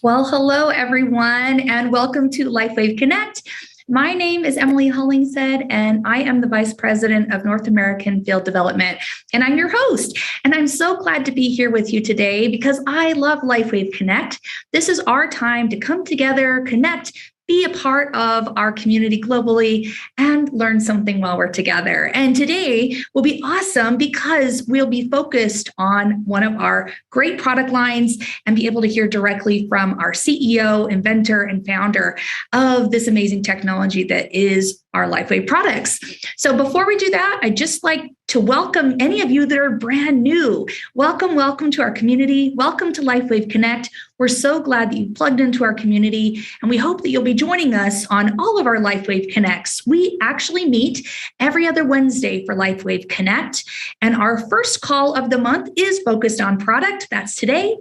Well, hello, everyone, and welcome to LifeWave Connect. My name is Emily Hollingshead, and I am the Vice President of North American Field Development, and I'm your host. And I'm so glad to be here with you today because I love LifeWave Connect. This is our time to come together, connect, be a part of our community globally, and learn something while we're together. And today will be awesome because we'll be focused on one of our great product lines and be able to hear directly from our CEO, inventor, and founder of this amazing technology that is our LifeWave products. So before we do that, I'd just like to welcome any of you that are brand new. Welcome to our community. Welcome to LifeWave Connect. We're so glad that you plugged into our community, and we hope that you'll be joining us on all of our LifeWave Connects. We actually meet every other Wednesday for LifeWave Connect, and our first call of the month is focused on product. That's today.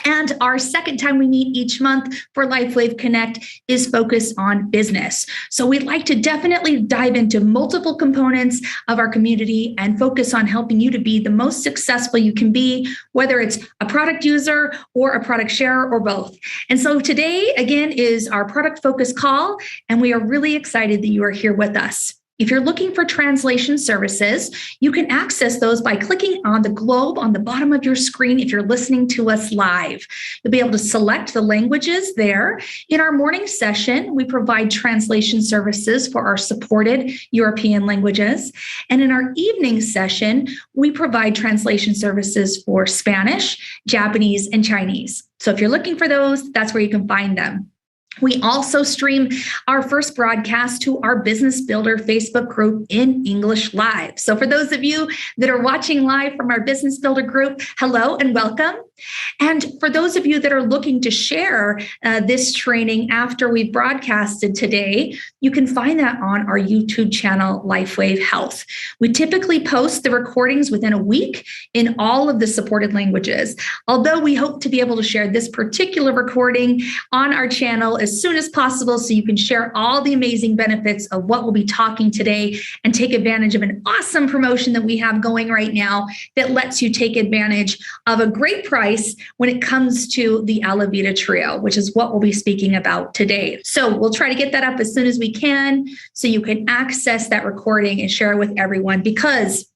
And our second time we meet each month for LifeWave Connect is focused on business. So we'd like to definitely dive into multiple components of our community and focus on helping you to be the most successful you can be, whether it's a product user or a product sharer or both. And so today, again, is our product focus call, and we are really excited that you are here with us. If you're looking for translation services, you can access those by clicking on the globe on the bottom of your screen if you're listening to us live. You'll be able to select the languages there. In our morning session, we provide translation services for our supported European languages. And in our evening session, we provide translation services for Spanish, Japanese, and Chinese. So if you're looking for those, that's where you can find them. We also stream our first broadcast to our Business Builder Facebook group in English Live. So for those of you that are watching live from our Business Builder group, hello and welcome. And for those of you that are looking to share this training after we've broadcasted today, you can find that on our YouTube channel, LifeWave Health. We typically post the recordings within a week in all of the supported languages, although we hope to be able to share this particular recording on our channel as soon as possible so you can share all the amazing benefits of what we'll be talking today and take advantage of an awesome promotion that we have going right now that lets you take advantage of a great price when it comes to the Alavida Trio, which is what we'll be speaking about today. So we'll try to get that up as soon as we can so you can access that recording and share it with everyone because,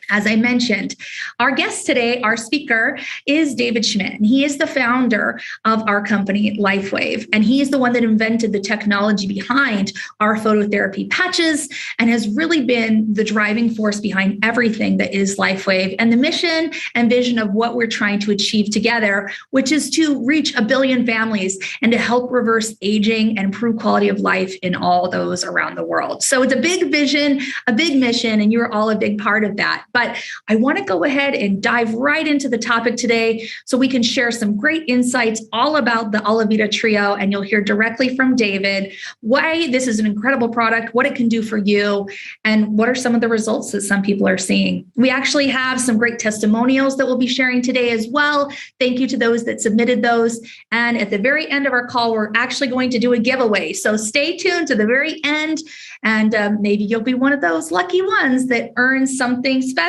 as I mentioned, our guest today, our speaker, is David Schmidt, and he is the founder of our company, LifeWave, and he is the one that invented the technology behind our phototherapy patches and has really been the driving force behind everything that is LifeWave and the mission and vision of what we're trying to achieve together, which is to reach 1 billion families and to help reverse aging and improve quality of life in all those around the world. So it's a big vision, a big mission, and you're all a big part of that. But I want to go ahead and dive right into the topic today so we can share some great insights all about the Alavida Trio, and you'll hear directly from David why this is an incredible product, what it can do for you, and what are some of the results that some people are seeing. We actually have some great testimonials that we'll be sharing today as well. Thank you to those that submitted those. And at the very end of our call, we're actually going to do a giveaway. So stay tuned to the very end, and maybe you'll be one of those lucky ones that earns something special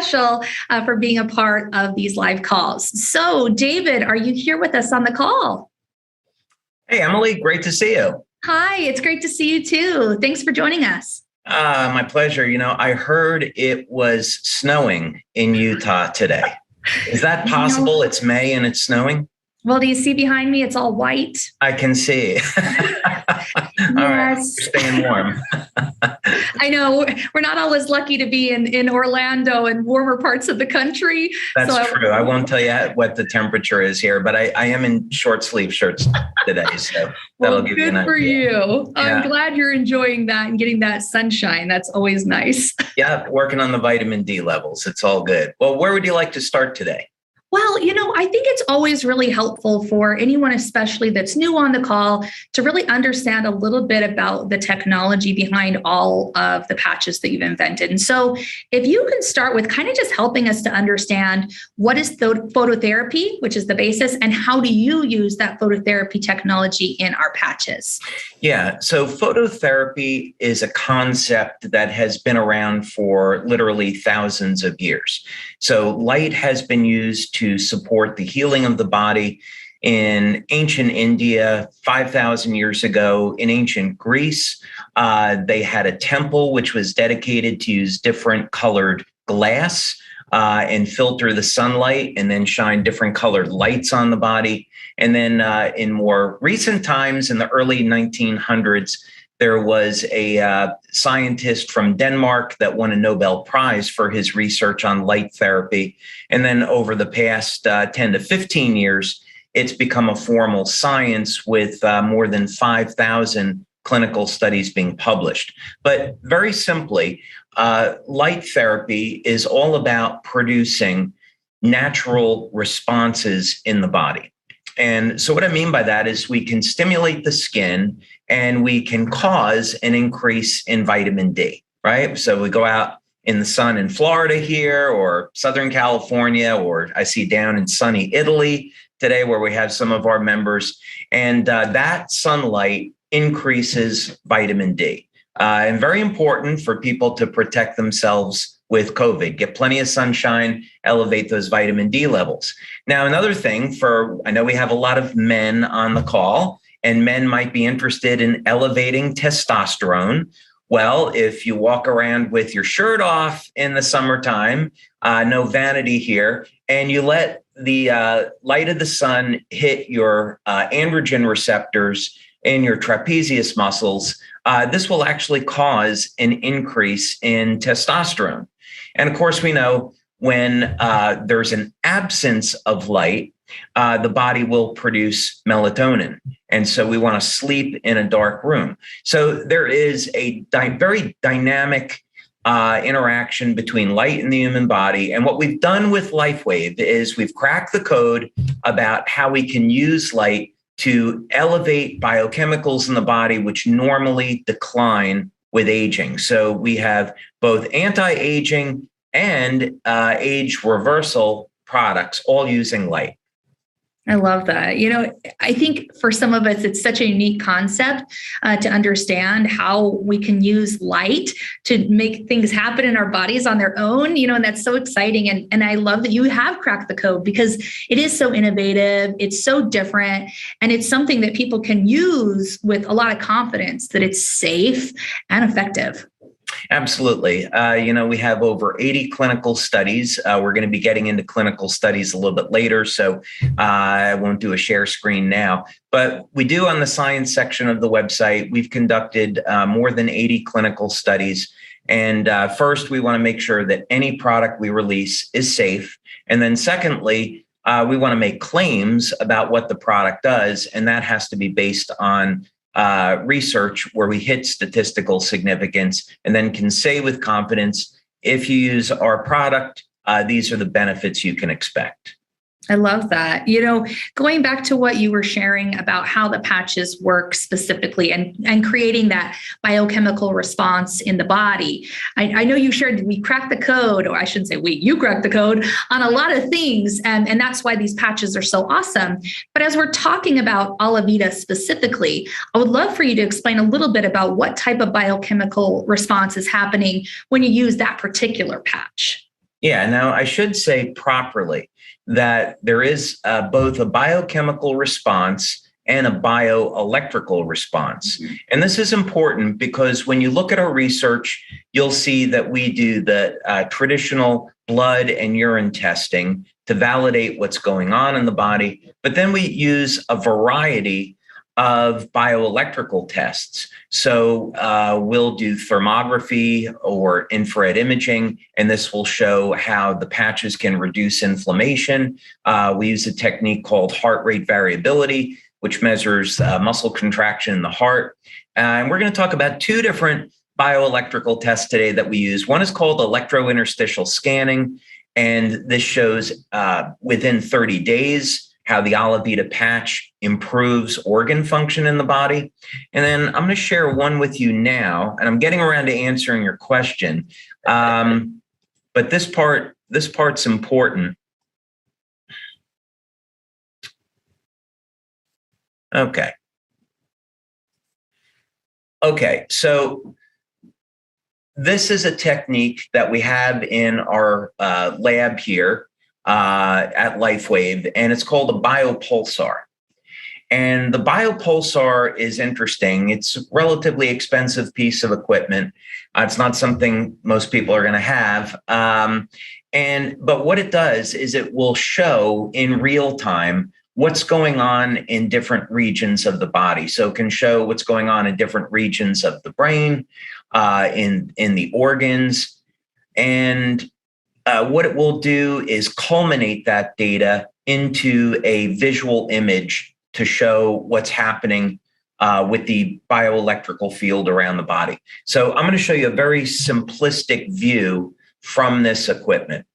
for being a part of these live calls. So, David, are you here with us on the call? Hey, Emily, great to see you. Hi, it's great to see you too. Thanks for joining us. My pleasure. You know, I heard it was snowing in Utah today. Is that possible? It's May and it's snowing? Well, do you see behind me? It's all white. I can see. All right, you're staying warm. I know we're not always lucky to be in Orlando and warmer parts of the country. That's true. I won't tell you what the temperature is here, but I am in short sleeve shirts today. So that'll give you an idea. Good for you. Yeah. I'm glad you're enjoying that and getting that sunshine. That's always nice. Yeah, working on the vitamin D levels. It's all good. Well, where would you like to start today? Well, I think it's always really helpful for anyone, especially that's new on the call, to really understand a little bit about the technology behind all of the patches that you've invented. And so if you can start with kind of just helping us to understand what is phototherapy, which is the basis, and how do you use that phototherapy technology in our patches? Yeah, so phototherapy is a concept that has been around for literally thousands of years. So light has been used to support the healing of the body in ancient India, 5,000 years ago, in ancient Greece. They had a temple which was dedicated to use different colored glass and filter the sunlight and then shine different colored lights on the body. And then in more recent times, in the early 1900s, there was a scientist from Denmark that won a Nobel Prize for his research on light therapy. And then over the past 10 to 15 years, it's become a formal science with more than 5,000 clinical studies being published. But very simply, light therapy is all about producing natural responses in the body. And so what I mean by that is we can stimulate the skin and we can cause an increase in vitamin D, right? So we go out in the sun in Florida here or Southern California, or I see down in sunny Italy today where we have some of our members. And that sunlight increases vitamin D. And very important for people to protect themselves with COVID. Get plenty of sunshine, elevate those vitamin D levels. Now, another thing I know we have a lot of men on the call, and men might be interested in elevating testosterone. Well, if you walk around with your shirt off in the summertime, no vanity here, and you let the light of the sun hit your androgen receptors in your trapezius muscles, this will actually cause an increase in testosterone. And of course, we know when there's an absence of light, the body will produce melatonin. And so we want to sleep in a dark room. So there is a very dynamic interaction between light and the human body. And what we've done with LifeWave is we've cracked the code about how we can use light to elevate biochemicals in the body, which normally decline with aging. So we have both anti-aging and age reversal products, all using light. I love that. I think for some of us, it's such a unique concept to understand how we can use light to make things happen in our bodies on their own, and that's so exciting. And I love that you have cracked the code because it is so innovative. It's so different. And it's something that people can use with a lot of confidence that it's safe and effective. Absolutely. We have over 80 clinical studies. We're going to be getting into clinical studies a little bit later, so I won't do a share screen now. But we do on the science section of the website, we've conducted more than 80 clinical studies. And first, we want to make sure that any product we release is safe. And then secondly, we want to make claims about what the product does, and that has to be based on research where we hit statistical significance and then can say with confidence, if you use our product, these are the benefits you can expect. I love that. Going back to what you were sharing about how the patches work specifically and creating that biochemical response in the body. I know you shared we cracked the code, or I shouldn't say you cracked the code on a lot of things. And that's why these patches are so awesome. But as we're talking about Alavida specifically, I would love for you to explain a little bit about what type of biochemical response is happening when you use that particular patch. Yeah, now I should say properly that there is both a biochemical response and a bioelectrical response. Mm-hmm. And this is important because when you look at our research, you'll see that we do the traditional blood and urine testing to validate what's going on in the body. But then we use a variety of bioelectrical tests. So we'll do thermography or infrared imaging, and this will show how the patches can reduce inflammation. We use a technique called heart rate variability, which measures muscle contraction in the heart. And we're going to talk about two different bioelectrical tests today that we use. One is called electrointerstitial scanning, and this shows within 30 days how the Alavida patch improves organ function in the body. And then I'm going to share one with you now, and I'm getting around to answering your question. But this part's important. Okay, so this is a technique that we have in our lab here at LifeWave, and it's called a biopulsar. And the biopulsar is interesting. It's a relatively expensive piece of equipment. It's not something most people are going to have. But what it does is it will show in real time what's going on in different regions of the body. So it can show what's going on in different regions of the brain, in the organs. And what it will do is culminate that data into a visual image to show what's happening with the bioelectrical field around the body. So I'm going to show you a very simplistic view from this equipment.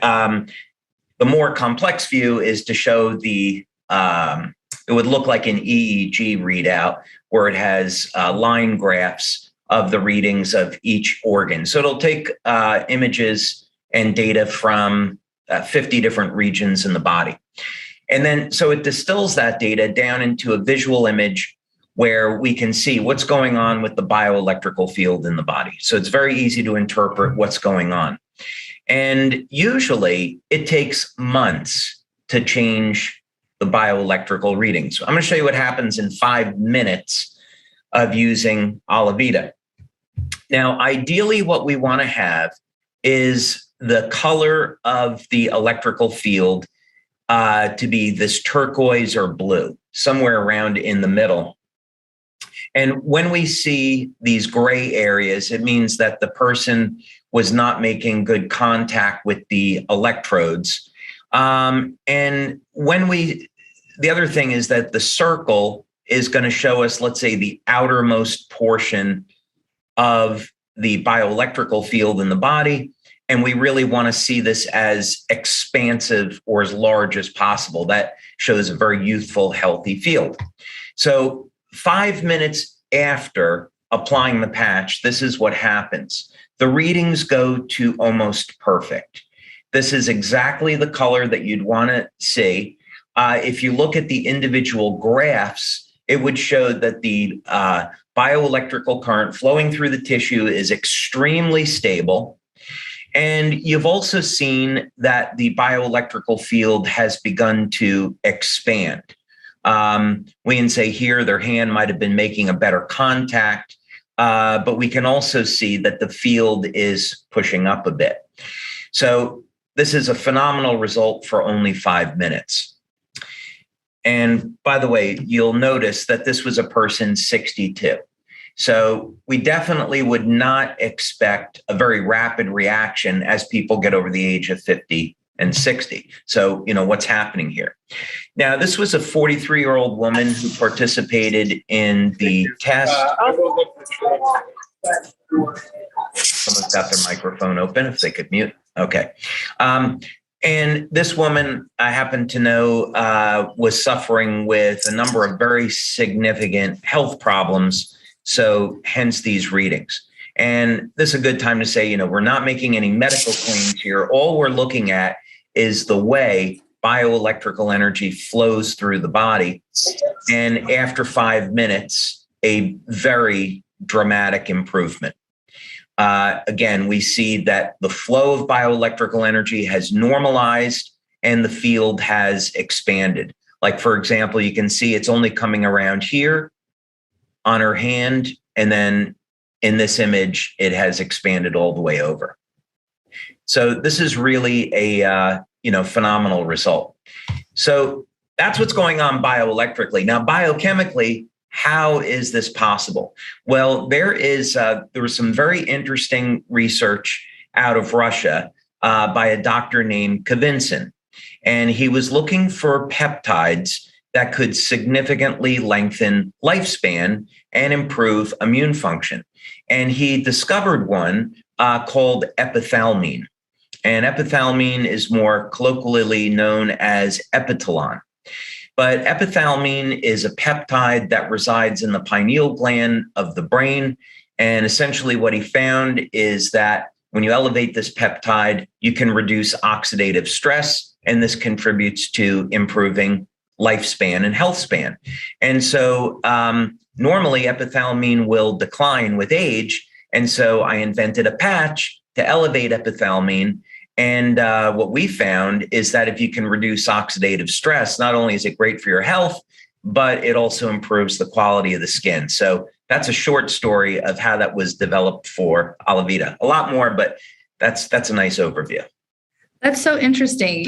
The more complex view is to show it would look like an EEG readout where it has line graphs of the readings of each organ. So it'll take images and data from 50 different regions in the body. And then, so it distills that data down into a visual image where we can see what's going on with the bioelectrical field in the body. So it's very easy to interpret what's going on. And usually it takes months to change the bioelectrical readings. So I'm going to show you what happens in 5 minutes of using Alavida. Now, ideally, what we want to have is the color of the electrical field to be this turquoise or blue, somewhere around in the middle. And when we see these gray areas, it means that the person was not making good contact with the electrodes. And the other thing is that the circle is going to show us, let's say, the outermost portion of the bioelectrical field in the body. And we really want to see this as expansive or as large as possible. That shows a very youthful, healthy field. So 5 minutes after applying the patch, this is what happens. The readings go to almost perfect. This is exactly the color that you'd want to see. If you look at the individual graphs, it would show that the bioelectrical current flowing through the tissue is extremely stable. And you've also seen that the bioelectrical field has begun to expand. We can say here their hand might have been making a better contact, but we can also see that the field is pushing up a bit. So this is a phenomenal result for only 5 minutes. And by the way, you'll notice that this was a person 62. So we definitely would not expect a very rapid reaction as people get over the age of 50 and 60. So, what's happening here? Now, this was a 43-year-old woman who participated in the test. Someone's got their microphone open, if they could mute. Okay. And this woman, I happen to know, was suffering with a number of very significant health problems. So hence these readings. And this is a good time to say, we're not making any medical claims here. All we're looking at is the way bioelectrical energy flows through the body. And after 5 minutes, a very dramatic improvement. Again, we see that the flow of bioelectrical energy has normalized and the field has expanded. Like, for example, you can see it's only coming around here on her hand. And then in this image, it has expanded all the way over. So this is really a phenomenal result. So that's what's going on bioelectrically. Now, biochemically, how is this possible? Well, there was some very interesting research out of Russia by a doctor named Kavinsin, and he was looking for peptides that could significantly lengthen lifespan and improve immune function. And he discovered one called epithalamine. And epithalamine is more colloquially known as epitalon. But epithalamine is a peptide that resides in the pineal gland of the brain. And essentially what he found is that when you elevate this peptide, you can reduce oxidative stress, and this contributes to improving lifespan and health span. And so normally epithalamine will decline with age. And so I invented a patch to elevate epithalamine. And what we found is that if you can reduce oxidative stress, not only is it great for your health, but it also improves the quality of the skin. So that's a short story of how that was developed for Alavida. A lot more, but that's a nice overview. That's so interesting.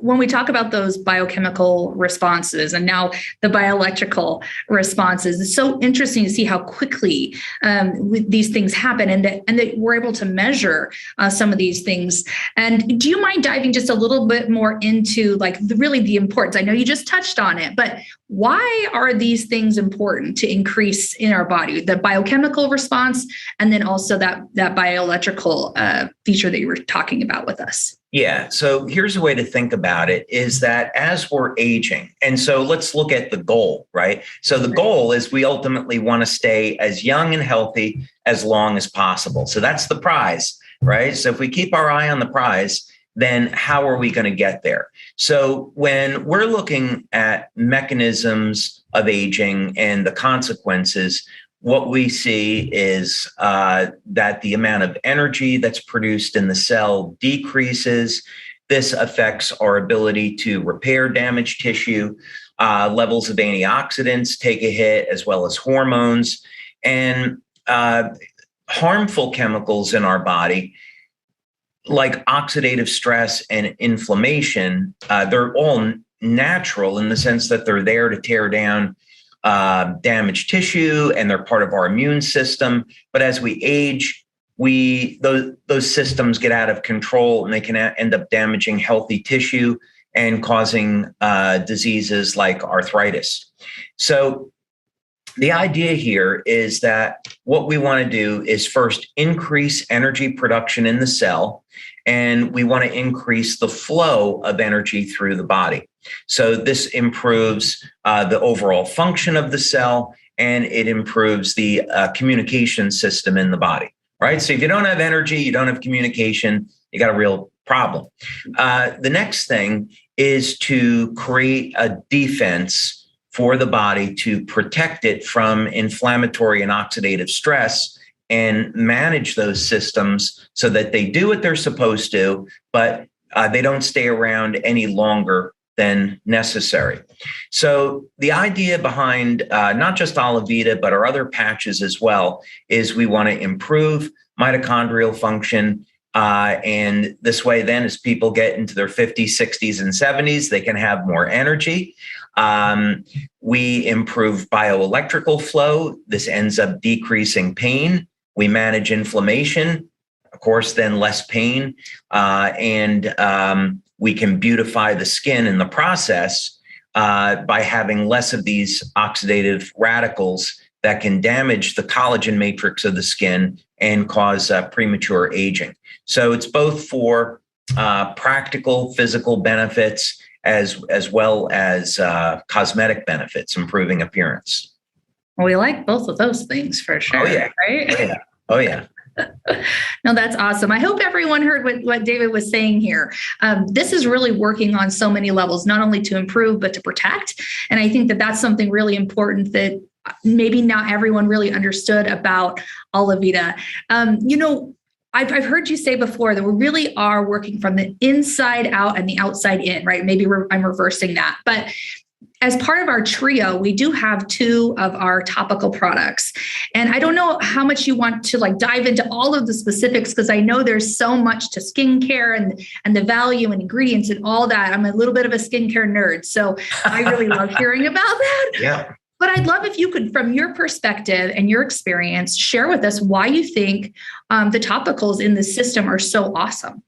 When we talk about those biochemical responses and now the bioelectrical responses, it's so interesting to see how quickly these things happen and that we're able to measure some of these things. And do you mind diving just a little bit more into really the importance? I know you just touched on it, but why are these things important to increase in our body? The biochemical response and then also that bioelectrical feature that you were talking about with us. Yeah. So here's a way to think about it is that as we're aging, and so let's look at the goal, right? So the goal is we ultimately want to stay as young and healthy as long as possible. So that's the prize, right? So if we keep our eye on the prize, then how are we going to get there? So when we're looking at mechanisms of aging and the consequences, what we see is that the amount of energy that's produced in the cell decreases. This affects our ability to repair damaged tissue. Levels of antioxidants take a hit, as well as hormones. And harmful chemicals in our body, like oxidative stress and inflammation, they're all natural in the sense that they're there to tear down damaged tissue, and they're part of our immune system. But as we age, those systems get out of control, and they can end up damaging healthy tissue and causing diseases like arthritis. So the idea here is that what we want to do is first increase energy production in the cell, and we want to increase the flow of energy through the body. So this improves the overall function of the cell, and it improves the communication system in the body, right? So if you don't have energy, you don't have communication, you got a real problem. The next thing is to create a defense for the body to protect it from inflammatory and oxidative stress and manage those systems so that they do what they're supposed to, but they don't stay around any longer than necessary. So the idea behind not just Alavida, but our other patches as well, is we want to improve mitochondrial function. And this way, then, as people get into their 50s, 60s, and 70s, they can have more energy. We improve bioelectrical flow. This ends up decreasing pain. We manage inflammation, of course, then less pain. And we can beautify the skin in the process by having less of these oxidative radicals that can damage the collagen matrix of the skin and cause premature aging. So it's both for practical physical benefits as well as cosmetic benefits, improving appearance. Well, we like both of those things for sure. Oh, yeah. Right? Oh, yeah. Oh, yeah. No, that's awesome. I hope everyone heard what David was saying here. This is really working on so many levels, not only to improve, but to protect. And I think that that's something really important that maybe not everyone really understood about Alavida. I've heard you say before that we really are working from the inside out and the outside in, right? Maybe I'm reversing that. But as part of our trio, we do have 2 of our topical products. And I don't know how much you want to dive into all of the specifics, because I know there's so much to skincare and the value and ingredients and all that. I'm a little bit of a skincare nerd, so I really love hearing about that. Yeah. But I'd love if you could, from your perspective and your experience, share with us why you think the topicals in the system are so awesome.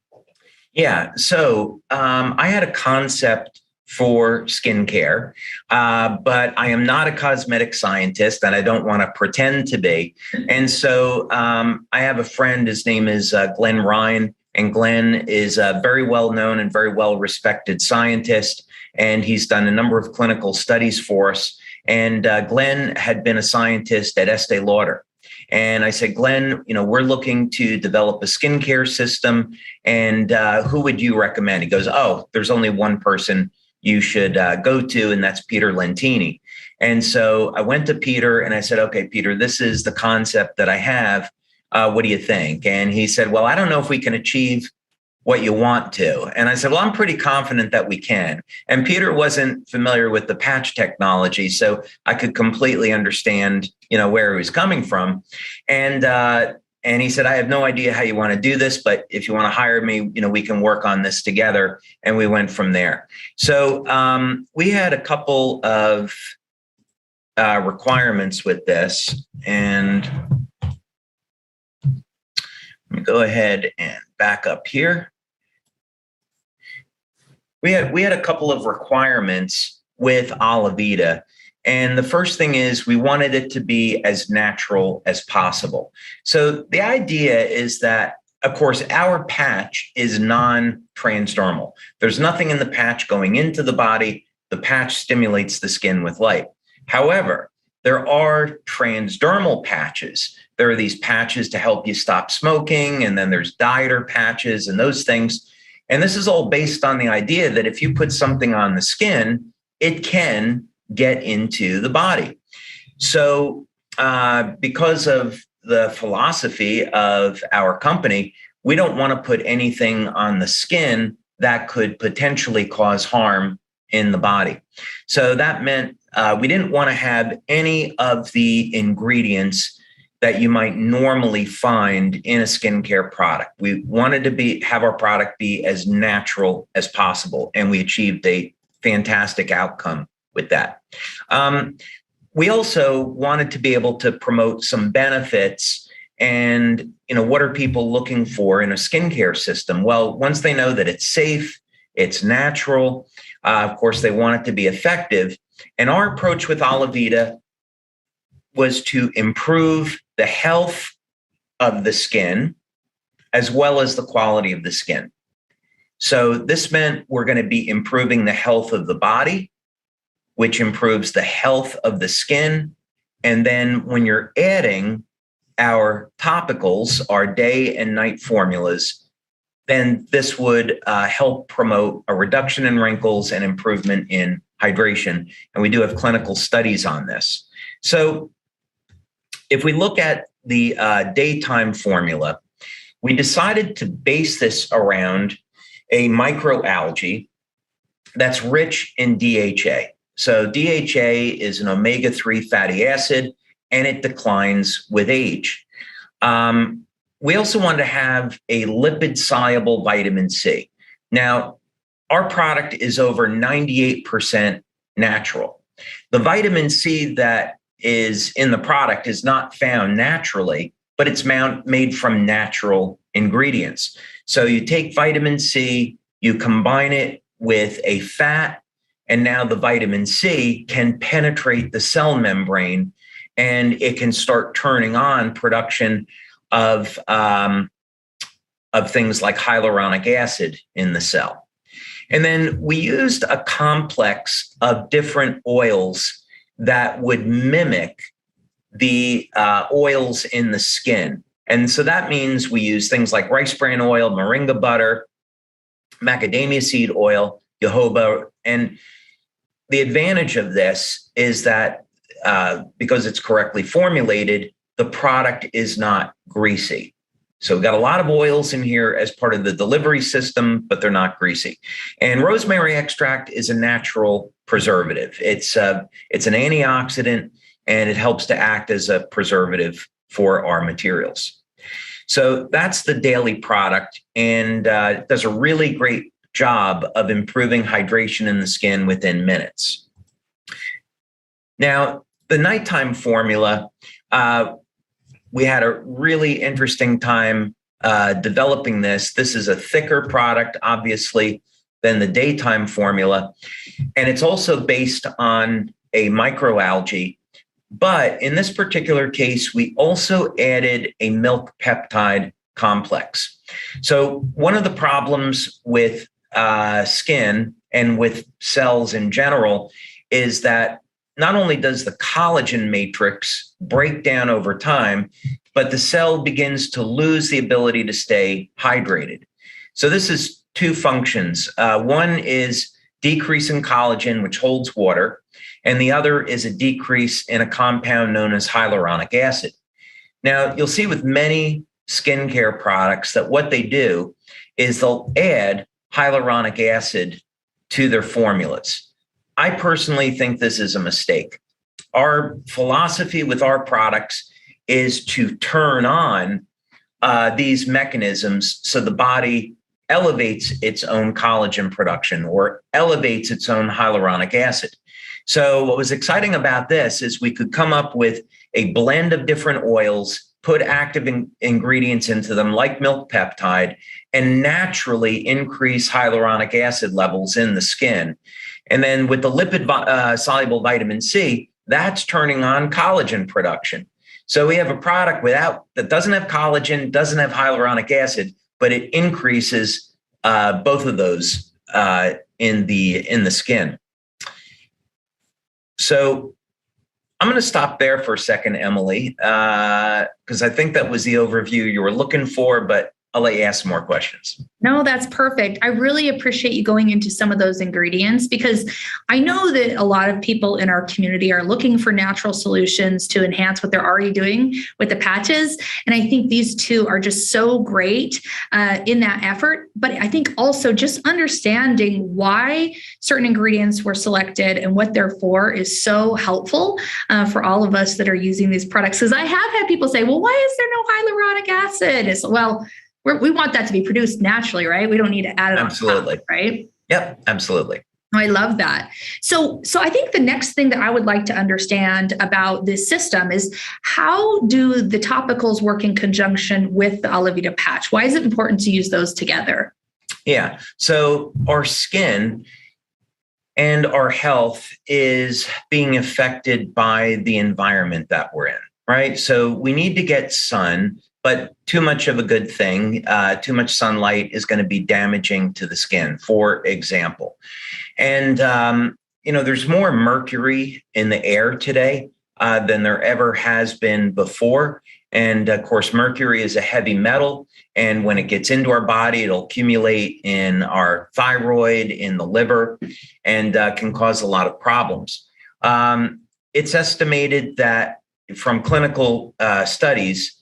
Yeah. So I had a concept for skincare, but I am not a cosmetic scientist, and I don't want to pretend to be. And so I have a friend, his name is Glenn Ryan, and Glenn is a very well-known and very well-respected scientist, and he's done a number of clinical studies for us. And Glenn had been a scientist at Estee Lauder. And I said, Glenn, we're looking to develop a skincare system, and who would you recommend? He goes, oh, there's only one person you should go to, and that's Peter Lentini. And so I went to Peter and I said, okay, Peter, this is the concept that I have. What do you think? And he said, well, I don't know if we can achieve what you want to. And I said, well, I'm pretty confident that we can. And Peter wasn't familiar with the patch technology, so I could completely understand, where he was coming from. And he said, I have no idea how you want to do this, but if you want to hire me, we can work on this together. And we went from there. So we had a couple of requirements with this. And let me go ahead and back up here. We had a couple of requirements with Alavida. And the first thing is we wanted it to be as natural as possible. So the idea is that, of course, our patch is non-transdermal. There's nothing in the patch going into the body. The patch stimulates the skin with light. However, there are transdermal patches. There are these patches to help you stop smoking, and then there's dieter patches and those things. And this is all based on the idea that if you put something on the skin, it can get into the body. So because of the philosophy of our company, we don't want to put anything on the skin that could potentially cause harm in the body. So that meant we didn't want to have any of the ingredients that you might normally find in a skincare product. We wanted to have our product be as natural as possible, and we achieved a fantastic outcome with that. We also wanted to be able to promote some benefits and, what are people looking for in a skincare system? Well, once they know that it's safe, it's natural, of course, they want it to be effective. And our approach with Alavida was to improve the health of the skin as well as the quality of the skin. So this meant we're going to be improving the health of the body, which improves the health of the skin. And then when you're adding our topicals, our day and night formulas, then this would help promote a reduction in wrinkles and improvement in hydration. And we do have clinical studies on this. So if we look at the daytime formula, we decided to base this around a microalgae that's rich in DHA. So DHA is an omega-3 fatty acid, and it declines with age. We also wanted to have a lipid-soluble vitamin C. Now, our product is over 98% natural. The vitamin C that is in the product is not found naturally, but it's made from natural ingredients. So you take vitamin C, you combine it with a fat, and now the vitamin C can penetrate the cell membrane, and it can start turning on production of things like hyaluronic acid in the cell. And then we used a complex of different oils that would mimic the oils in the skin. And so that means we use things like rice bran oil, moringa butter, macadamia seed oil, jojoba. And the advantage of this is that because it's correctly formulated, the product is not greasy. So we've got a lot of oils in here as part of the delivery system, but they're not greasy. And rosemary extract is a natural preservative. It's an antioxidant, and it helps to act as a preservative for our materials. So that's the daily product, and it does a really great job of improving hydration in the skin within minutes. Now, the nighttime formula, we had a really interesting time developing this. This is a thicker product, obviously, than the daytime formula. And it's also based on a microalgae. But in this particular case, we also added a milk peptide complex. So one of the problems with skin and with cells in general is that not only does the collagen matrix break down over time, but the cell begins to lose the ability to stay hydrated. So this is two functions. One is decrease in collagen, which holds water, and the other is a decrease in a compound known as hyaluronic acid. Now, you'll see with many skincare products that what they do is they'll add hyaluronic acid to their formulas. I personally think this is a mistake. Our philosophy with our products is to turn on these mechanisms so the body elevates its own collagen production or elevates its own hyaluronic acid. So what was exciting about this is we could come up with a blend of different oils, put active ingredients into them like milk peptide, and naturally increase hyaluronic acid levels in the skin. And then with the lipid soluble vitamin C, that's turning on collagen production. So we have a product that doesn't have collagen, doesn't have hyaluronic acid, but it increases both of those in the skin. So I'm going to stop there for a second, Emily, because I think that was the overview you were looking for, but I'll let you ask some more questions. No, that's perfect. I really appreciate you going into some of those ingredients because I know that a lot of people in our community are looking for natural solutions to enhance what they're already doing with the patches. And I think these two are just so great in that effort. But I think also just understanding why certain ingredients were selected and what they're for is so helpful for all of us that are using these products. Because I have had people say, well, why is there no hyaluronic acid? It's, well, we want that to be produced naturally, right? We don't need to add it absolutely. On top, right? Yep, absolutely. I love that. So I think the next thing that I would like to understand about this system is how do the topicals work in conjunction with the Alavida patch? Why is it important to use those together? Yeah. So our skin and our health is being affected by the environment that we're in, right? So we need to get sun, but too much of a good thing, too much sunlight is going to be damaging to the skin, for example. And, there's more mercury in the air today than there ever has been before. And of course, mercury is a heavy metal. And when it gets into our body, it'll accumulate in our thyroid, in the liver, and can cause a lot of problems. It's estimated that from clinical studies,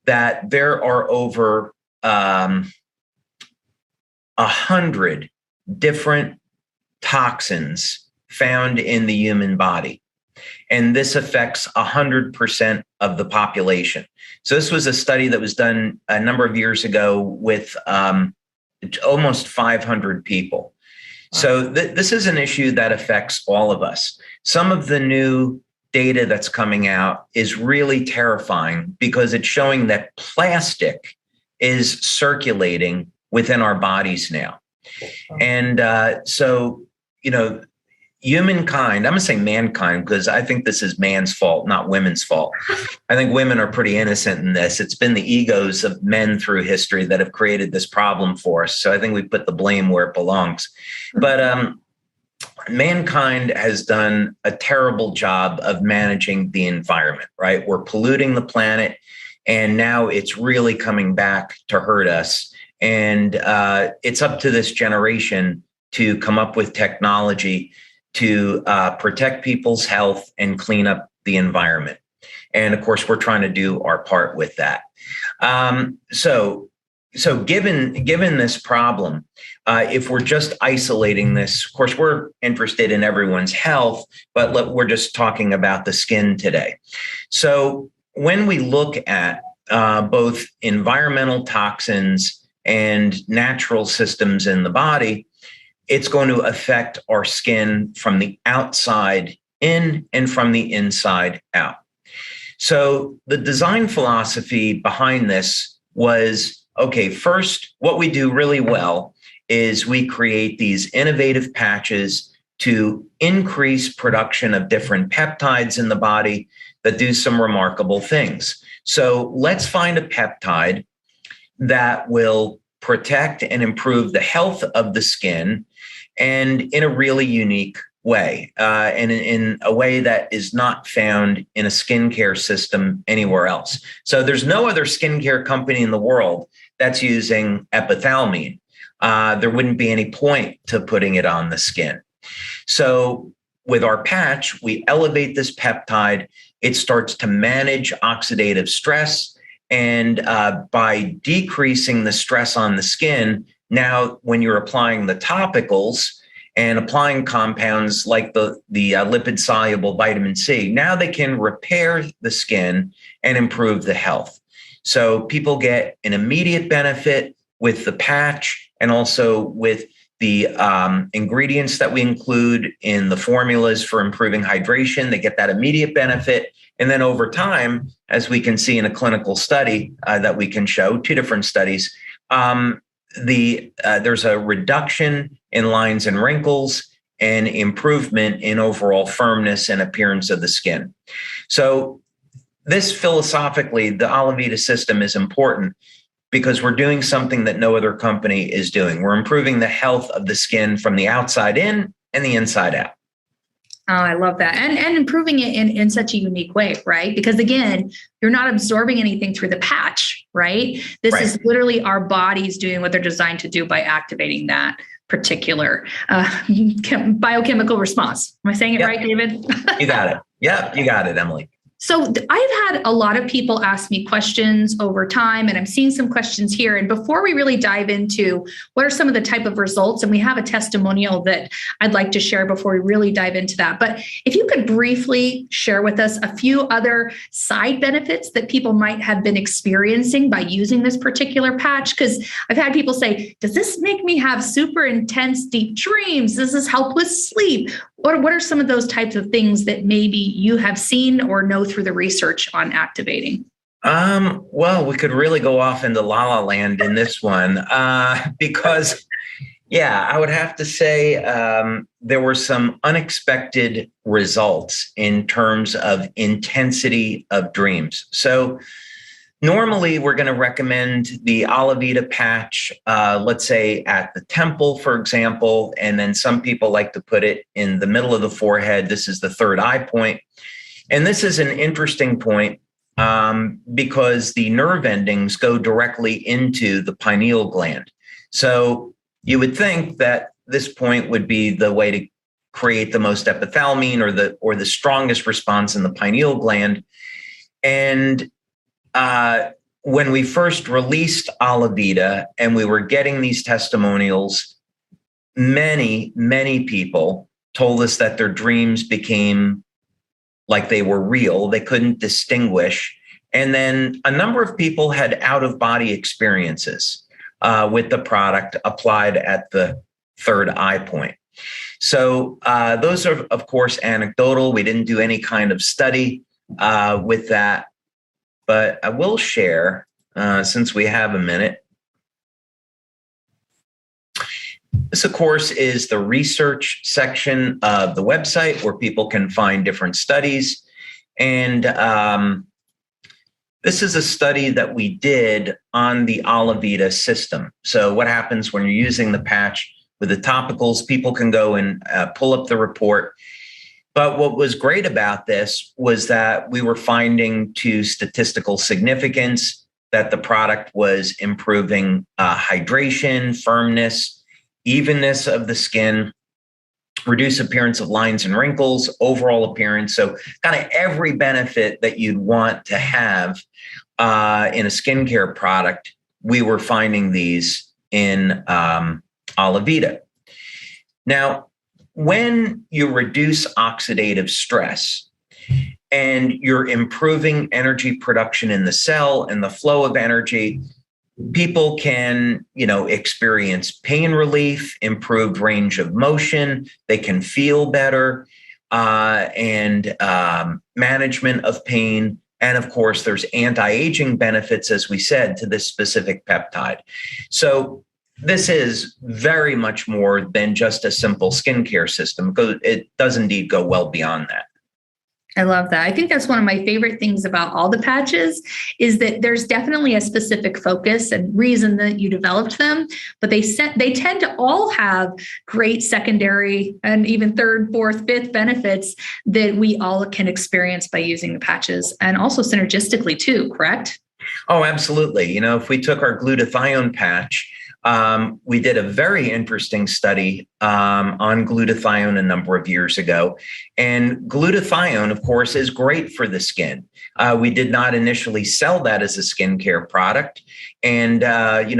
that there are over 100 different toxins found in the human body. And this affects 100% of the population. So this was a study that was done a number of years ago with almost 500 people. Wow. So this is an issue that affects all of us. Some of the new data that's coming out is really terrifying because it's showing that plastic is circulating within our bodies now. And humankind, I'm going to say mankind, because I think this is man's fault, not women's fault. I think women are pretty innocent in this. It's been the egos of men through history that have created this problem for us. So I think we put the blame where it belongs. But mankind has done a terrible job of managing the environment, right? We're polluting the planet, and now it's really coming back to hurt us. And it's up to this generation to come up with technology to protect people's health and clean up the environment. And of course, we're trying to do our part with that. So given this problem, if we're just isolating this, of course, we're interested in everyone's health, but we're just talking about the skin today. So when we look at both environmental toxins and natural systems in the body, it's going to affect our skin from the outside in and from the inside out. So the design philosophy behind this was, okay, first, what we do really well is we create these innovative patches to increase production of different peptides in the body that do some remarkable things. So let's find a peptide that will protect and improve the health of the skin, and in a really unique way, and in a way that is not found in a skincare system anywhere else. So there's no other skincare company in the world that's using epithalamine. There wouldn't be any point to putting it on the skin. So with our patch, we elevate this peptide. It starts to manage oxidative stress. And by decreasing the stress on the skin, now when you're applying the topicals and applying compounds like the lipid soluble vitamin C, now they can repair the skin and improve the health. So people get an immediate benefit with the patch and also with the ingredients that we include in the formulas for improving hydration. They get that immediate benefit. And then over time, as we can see in a clinical study that we can show, 2 different studies, there's a reduction in lines and wrinkles and improvement in overall firmness and appearance of the skin. So this philosophically, the Alavida system is important because we're doing something that no other company is doing. We're improving the health of the skin from the outside in and the inside out. Oh, I love that. And improving it in such a unique way, right? Because again, you're not absorbing anything through the patch, right? This is literally our bodies doing what they're designed to do by activating that particular biochemical response. Am I saying it right, David? You got it. Yep, you got it, Emily. So I've had a lot of people ask me questions over time, and I'm seeing some questions here. And before we really dive into what are some of the type of results, and we have a testimonial that I'd like to share before we really dive into that. But if you could briefly share with us a few other side benefits that people might have been experiencing by using this particular patch, because I've had people say, does this make me have super intense, deep dreams? Does this help with sleep? What are some of those types of things that maybe you have seen or know through the research on activating? Well, we could really go off into la la land in this one because, I would have to say there were some unexpected results in terms of intensity of dreams. So normally, we're going to recommend the Alavida patch, let's say at the temple, for example, and then some people like to put it in the middle of the forehead. This is the third eye point. And this is an interesting point because the nerve endings go directly into the pineal gland. So you would think that this point would be the way to create the most epithalamine or the strongest response in the pineal gland. And when we first released Alavida and we were getting these testimonials, many, many people told us that their dreams became like they were real. They couldn't distinguish. And then a number of people had out-of-body experiences with the product applied at the third eye point. So those are, of course, anecdotal. We didn't do any kind of study with that. But I will share, since we have a minute. This, of course, is the research section of the website where people can find different studies. And this is a study that we did on the Alavida system. So what happens when you're using the patch with the topicals, people can go and pull up the report. But what was great about this was that we were finding to statistical significance that the product was improving hydration, firmness, evenness of the skin, reduce appearance of lines and wrinkles, overall appearance. So kind of every benefit that you'd want to have in a skincare product, we were finding these in Alavida. Now, when you reduce oxidative stress and you're improving energy production in the cell and the flow of energy, people can, experience pain relief, improved range of motion. They can feel better and management of pain. And of course, there's anti-aging benefits, as we said, to this specific peptide. So this is very much more than just a simple skincare system, because it does indeed go well beyond that. I love that. I think that's one of my favorite things about all the patches is that there's definitely a specific focus and reason that you developed them, but they tend to all have great secondary and even third, fourth, fifth benefits that we all can experience by using the patches, and also synergistically too, correct? Oh, absolutely. If we took our glutathione patch, We did a very interesting study on glutathione a number of years ago. And glutathione, of course, is great for the skin. We did not initially sell that as a skincare product. And,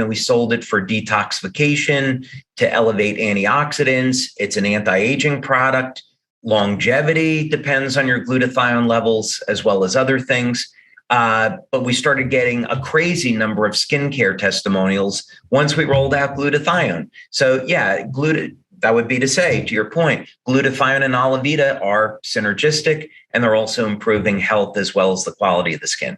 we sold it for detoxification, to elevate antioxidants. It's an anti-aging product. Longevity depends on your glutathione levels as well as other things. But we started getting a crazy number of skincare testimonials once we rolled out glutathione. So yeah, that would be to say, to your point, glutathione and Alavida are synergistic, and they're also improving health as well as the quality of the skin.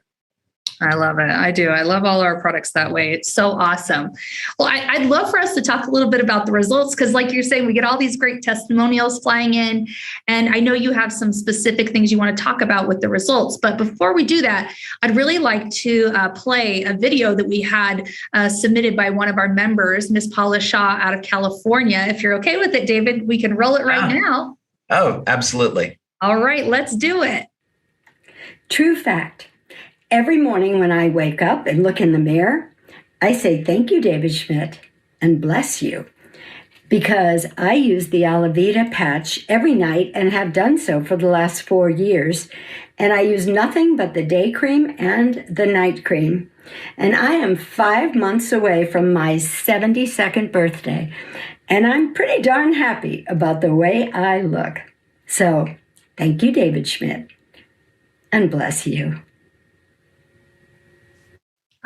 I love it. I do. I love all our products that way. It's so awesome. Well, I'd love for us to talk a little bit about the results, because like you're saying, we get all these great testimonials flying in, and I know you have some specific things you want to talk about with the results. But before we do that, I'd really like to play a video that we had submitted by one of our members, Miss Paula Shaw out of California. If you're okay with it, David, we can roll it right now. Oh, absolutely. All right, let's do it. True fact. Every morning when I wake up and look in the mirror, I say, thank you, David Schmidt, and bless you, because I use the Alavida patch every night and have done so for the last 4 years. And I use nothing but the day cream and the night cream. And I am 5 months away from my 72nd birthday. And I'm pretty darn happy about the way I look. So thank you, David Schmidt, and bless you.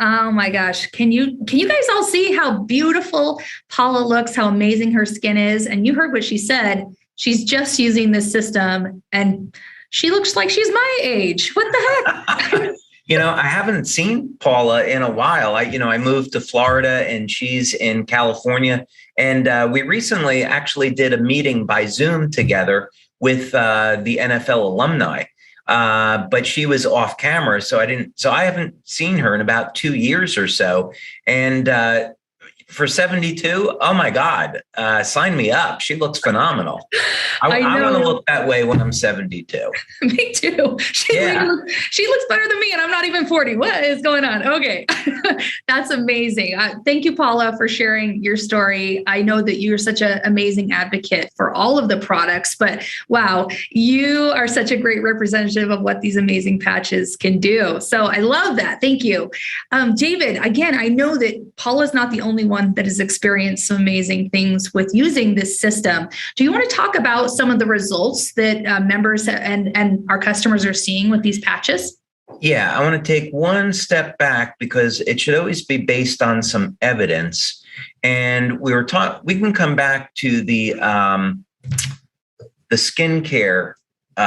Oh my gosh. Can you guys all see how beautiful Paula looks, how amazing her skin is? And you heard what she said. She's just using this system and she looks like she's my age. What the heck? I haven't seen Paula in a while. I moved to Florida and she's in California. And we recently actually did a meeting by Zoom together with the NFL alumni. But she was off camera, so I haven't seen her in about 2 years or so. And for 72, oh my God, sign me up. She looks phenomenal. I want to look that way when I'm 72. Me too. She looks better than me, and I'm not even 40. What is going on? Okay. That's amazing. Thank you, Paula, for sharing your story. I know that you're such an amazing advocate for all of the products, but wow, you are such a great representative of what these amazing patches can do. So I love that. Thank you. David, again, I know that Paula's not the only one that has experienced some amazing things with using this system. Do you want to talk about some of the results that members and our customers are seeing with these patches? Yeah, I want to take one step back because it should always be based on some evidence. And we can come back to the skincare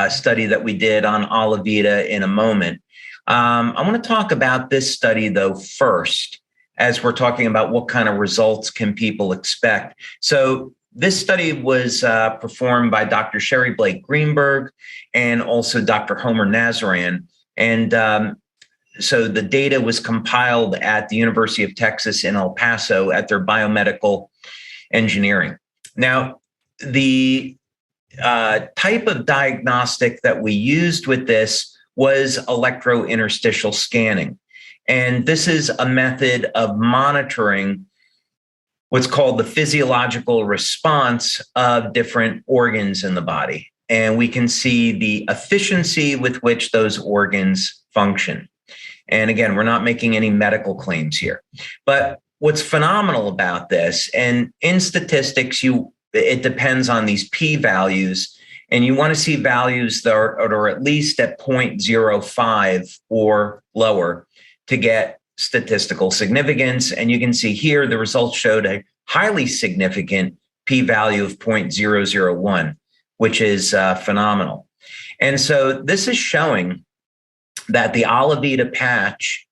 study that we did on Alavida in a moment. I want to talk about this study though first, as we're talking about what kind of results can people expect. So this study was performed by Dr. Sherry Blake Greenberg and also Dr. Homer Nazaran. And so the data was compiled at the University of Texas in El Paso at their biomedical engineering. Now, the type of diagnostic that we used with this was electrointerstitial scanning. And this is a method of monitoring what's called the physiological response of different organs in the body. And we can see the efficiency with which those organs function. And again, we're not making any medical claims here. But what's phenomenal about this, and in statistics, it depends on these p-values, and you want to see values that are at least at 0.05 or lower to get statistical significance. And you can see here, the results showed a highly significant p-value of 0.001, which is phenomenal. And so this is showing that the Alavida patch,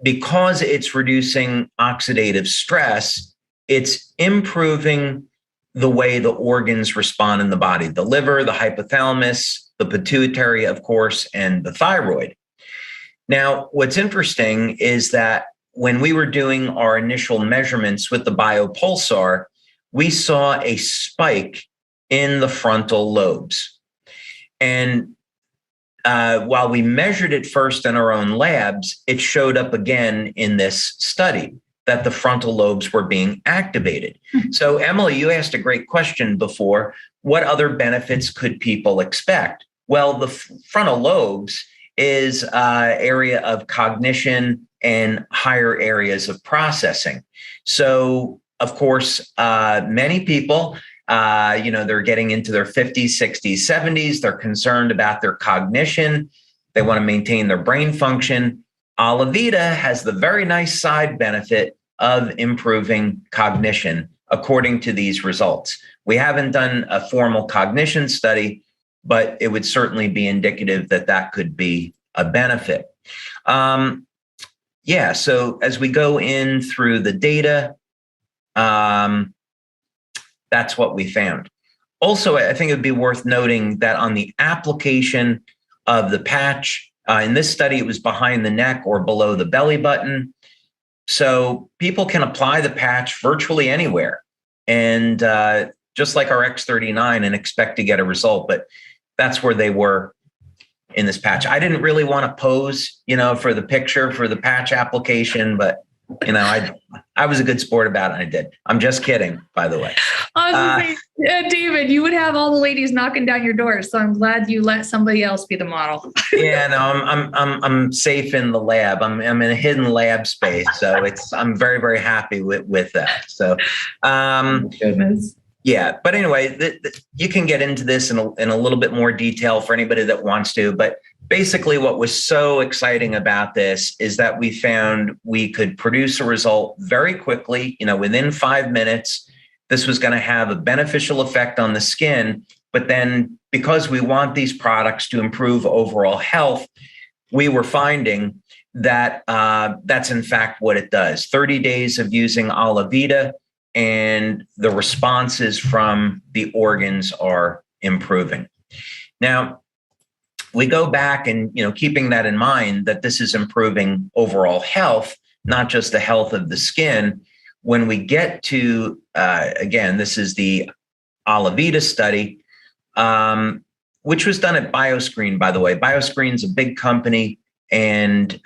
because it's reducing oxidative stress, it's improving the way the organs respond in the body, the liver, the hypothalamus, the pituitary, of course, and the thyroid. Now, what's interesting is that when we were doing our initial measurements with the biopulsar, we saw a spike in the frontal lobes. And while we measured it first in our own labs, it showed up again in this study. that the frontal lobes were being activated. So, Emily, you asked a great question before. What other benefits could people expect? Well, the frontal lobes is an area of cognition and higher areas of processing. So, of course, many people, they're getting into their 50s, 60s, 70s. They're concerned about their cognition. They want to maintain their brain function. Alavida has the very nice side benefit of improving cognition, according to these results. We haven't done a formal cognition study, but it would certainly be indicative that that could be a benefit. So as we go in through the data, that's what we found. Also, I think it would be worth noting that on the application of the patch, in this study, it was behind the neck or below the belly button. So people can apply the patch virtually anywhere, and just like our X39, and expect to get a result. But that's where they were in this patch. I didn't really want to pose, for the picture for the patch application, but I was a good sport about it. And I did. I'm just kidding, by the way. David, you would have all the ladies knocking down your door, so I'm glad you let somebody else be the model. Yeah, no, I'm safe in the lab. I'm in a hidden lab space, so I'm very, very happy with that. So, goodness. Yeah, but anyway, you can get into this in a little bit more detail for anybody that wants to. But basically, what was so exciting about this is that we found we could produce a result very quickly. Within 5 minutes, this was going to have a beneficial effect on the skin. But then, because we want these products to improve overall health, we were finding that that's in fact what it does. 30 days of using Alavida, and the responses from the organs are improving. Now, we go back and, keeping that in mind, that this is improving overall health, not just the health of the skin. When we get to, again, this is the Alavida study, which was done at BioScreen, by the way. BioScreen's a big company, and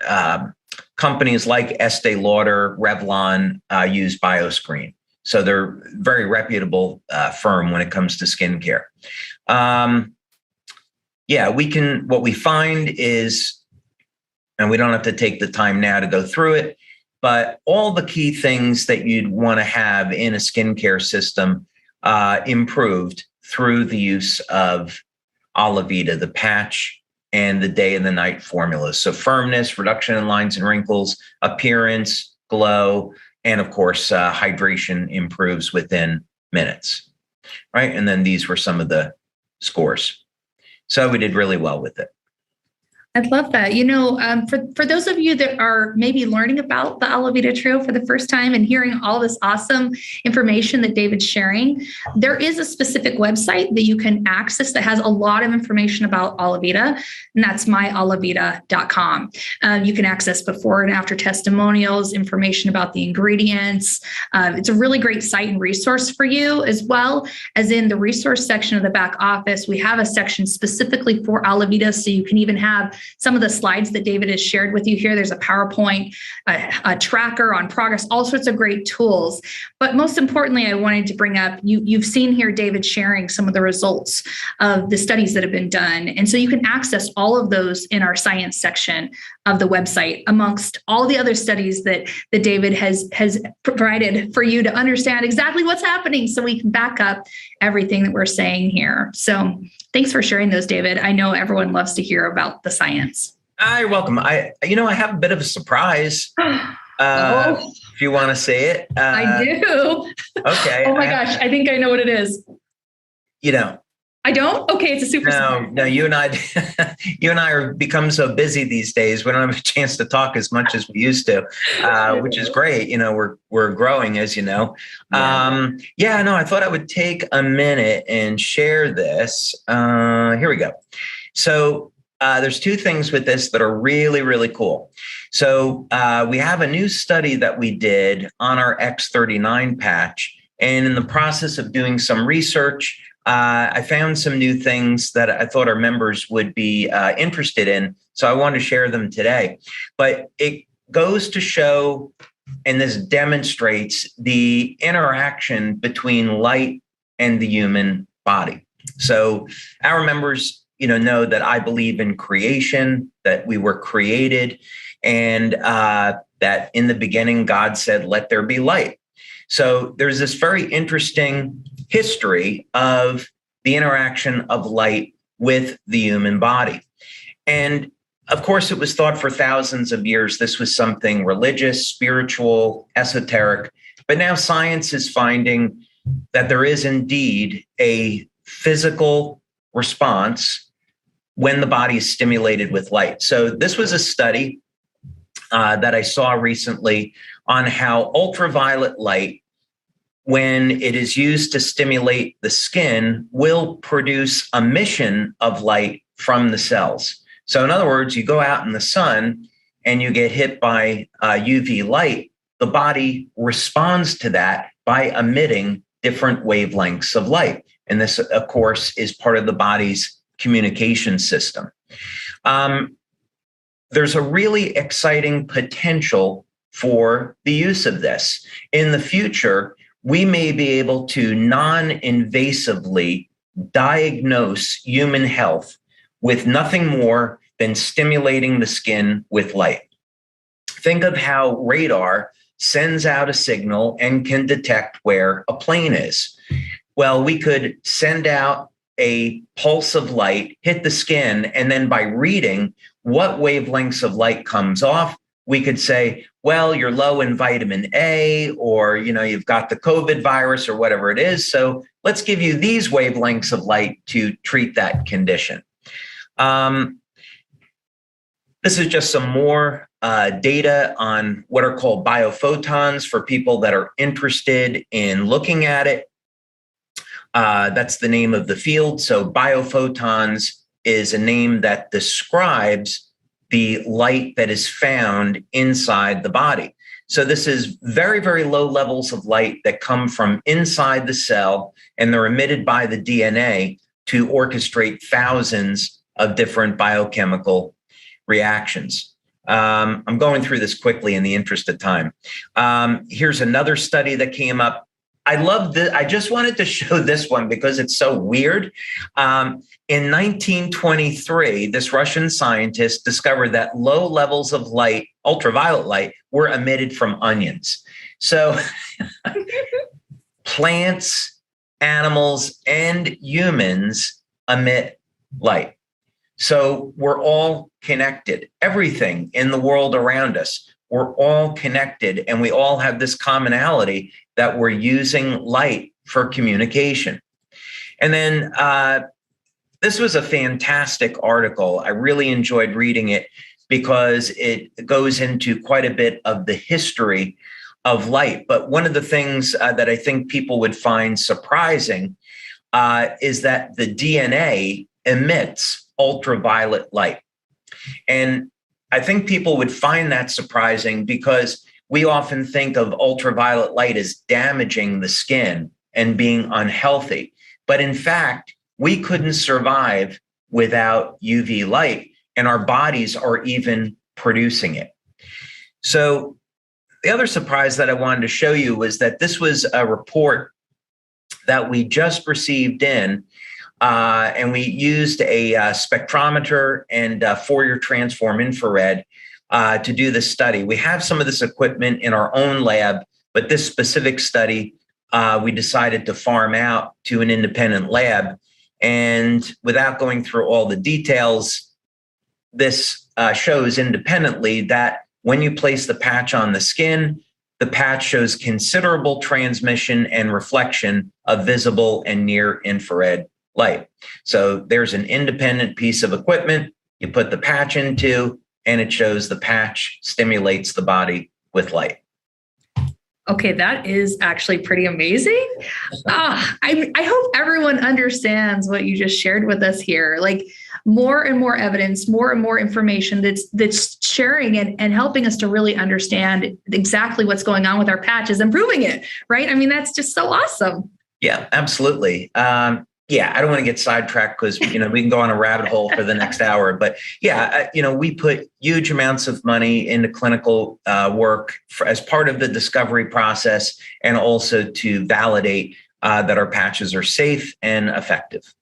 companies like Estee Lauder, Revlon use BioScreen. So they're a very reputable firm when it comes to skincare. What we find is, and we don't have to take the time now to go through it, but all the key things that you'd want to have in a skincare system improved through the use of Alavida, the patch, and the day and the night formulas. So firmness, reduction in lines and wrinkles, appearance, glow, and of course, hydration improves within minutes, right? And then these were some of the scores. So we did really well with it. I love that. For those of you that are maybe learning about the Alavida Trio for the first time and hearing all this awesome information that David's sharing, there is a specific website that you can access that has a lot of information about Alavida, and that's myalavida.com. You can access before and after testimonials, information about the ingredients. It's a really great site and resource for you, as well as in the resource section of the back office. We have a section specifically for Alavida, so you can even have some of the slides that David has shared with you here. There's a PowerPoint, a tracker on progress, all sorts of great tools. But most importantly, I wanted to bring up, you've seen here David sharing some of the results of the studies that have been done. And so you can access all of those in our science section of the website, amongst all the other studies that David has provided for you to understand exactly what's happening, so we can back up everything that we're saying here. So thanks for sharing those, David. I know everyone loves to hear about the science. You're welcome. I have a bit of a surprise. If you want to say it. I do. Okay. Oh my gosh. I think I know what it is. I don't? Okay. It's a super surprise. No, you and I are become so busy these days. We don't have a chance to talk as much as we used to, which is great. We're growing, as you know. I thought I would take a minute and share this. Here we go. So there's two things with this that are really, really cool. So we have a new study that we did on our X39 patch. And in the process of doing some research, I found some new things that I thought our members would be interested in. So I wanted to share them today. But it goes to show and this demonstrates the interaction between light and the human body. So our members, know that I believe in creation, that we were created, and that in the beginning, God said, "Let there be light." So there's this very interesting history of the interaction of light with the human body. And of course, it was thought for thousands of years this was something religious, spiritual, esoteric. But now science is finding that there is indeed a physical response when the body is stimulated with light. So this was a study that I saw recently on how ultraviolet light, when it is used to stimulate the skin, will produce emission of light from the cells. So in other words, you go out in the sun and you get hit by UV light, the body responds to that by emitting different wavelengths of light. And this, of course, is part of the body's communication system. There's a really exciting potential for the use of this. In the future, we may be able to non-invasively diagnose human health with nothing more than stimulating the skin with light. Think of how radar sends out a signal and can detect where a plane is. Well, we could send out a pulse of light, hit the skin, and then by reading what wavelengths of light comes off, we could say, well, you're low in vitamin A, or you've got the COVID virus or whatever it is. So let's give you these wavelengths of light to treat that condition. This is just some more data on what are called biophotons for people that are interested in looking at it. That's the name of the field. So biophotons is a name that describes the light that is found inside the body. So this is very, very low levels of light that come from inside the cell, and they're emitted by the DNA to orchestrate thousands of different biochemical reactions. I'm going through this quickly in the interest of time. Here's another study that came up. I love this. I just wanted to show this one because it's so weird. In 1923, this Russian scientist discovered that low levels of light, ultraviolet light, were emitted from onions. So plants, animals, and humans emit light. So we're all connected. Everything in the world around us, we're all connected, and we all have this commonality that we're using light for communication. And then this was a fantastic article. I really enjoyed reading it because it goes into quite a bit of the history of light. But one of the things that I think people would find surprising is that the DNA emits ultraviolet light. And I think people would find that surprising because we often think of ultraviolet light as damaging the skin and being unhealthy. But in fact, we couldn't survive without UV light, and our bodies are even producing it. So the other surprise that I wanted to show you was that this was a report that we just received in, and we used a spectrometer and Fourier transform infrared to do this study. We have some of this equipment in our own lab, but this specific study, we decided to farm out to an independent lab. And without going through all the details, this shows independently that when you place the patch on the skin, the patch shows considerable transmission and reflection of visible and near infrared light. So there's an independent piece of equipment you put the patch into, and it shows the patch stimulates the body with light. Okay, that is actually pretty amazing. I hope everyone understands what you just shared with us here. Like more and more evidence, more and more information that's sharing and helping us to really understand exactly what's going on with our patches and proving it, right? I mean, that's just so awesome. Yeah, absolutely. Yeah, I don't want to get sidetracked because, we can go on a rabbit hole for the next hour. But yeah, we put huge amounts of money into clinical work as part of the discovery process, and also to validate that our patches are safe and effective.